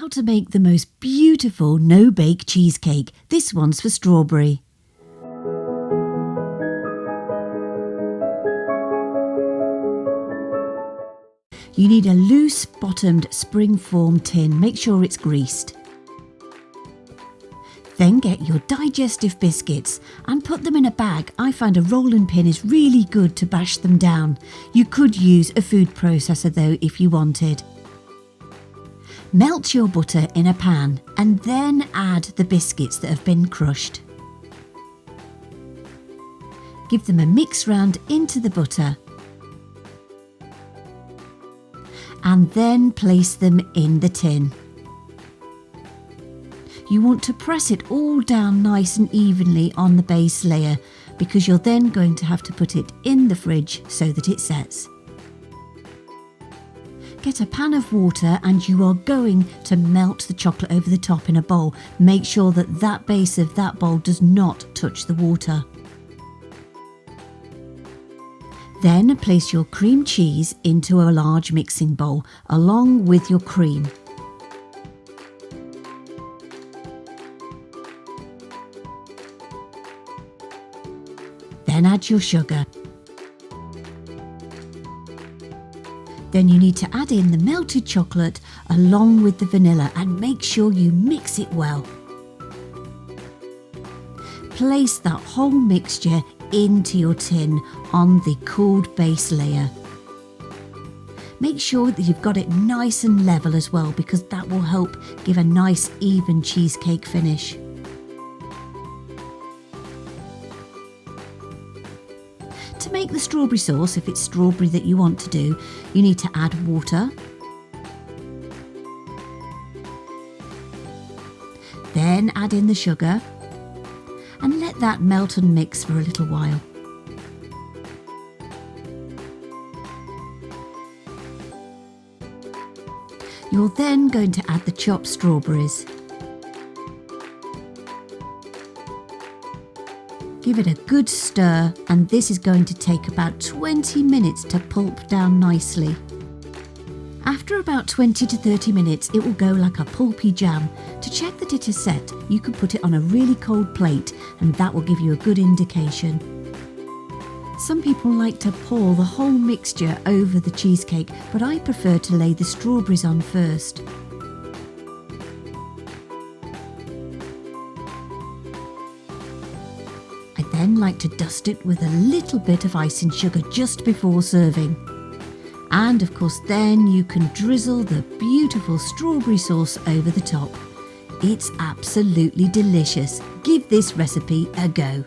How to make the most beautiful no-bake cheesecake. This one's for strawberry. You need a loose bottomed spring-form tin. Make sure it's greased. Then get your digestive biscuits and put them in a bag. I find a rolling pin is really good to bash them down. You could use a food processor though if you wanted. Melt your butter in a pan and then add the biscuits that have been crushed. Give them a mix round into the butter and then place them in the tin. You want to press it all down nice and evenly on the base layer because you're then going to have to put it in the fridge so that it sets. Get a pan of water and you are going to melt the chocolate over the top in a bowl. Make sure that that base of that bowl does not touch the water. Then place your cream cheese into a large mixing bowl along with your cream. Then add your sugar. Then you need to add in the melted chocolate along with the vanilla and make sure you mix it well. Place that whole mixture into your tin on the cooled base layer. Make sure that you've got it nice and level as well because that will help give a nice even cheesecake finish. To make the strawberry sauce, if it's strawberry that you want to do, you need to add water. Then add in the sugar and let that melt and mix for a little while. You're then going to add the chopped strawberries. Give it a good stir and this is going to take about 20 minutes to pulp down nicely. After about 20 to 30 minutes it will go like a pulpy jam. To check that it is set, you can put it on a really cold plate and that will give you a good indication. Some people like to pour the whole mixture over the cheesecake, but I prefer to lay the strawberries on first. I then like to dust it with a little bit of icing sugar just before serving. And of course then you can drizzle the beautiful strawberry sauce over the top. It's absolutely delicious. Give this recipe a go.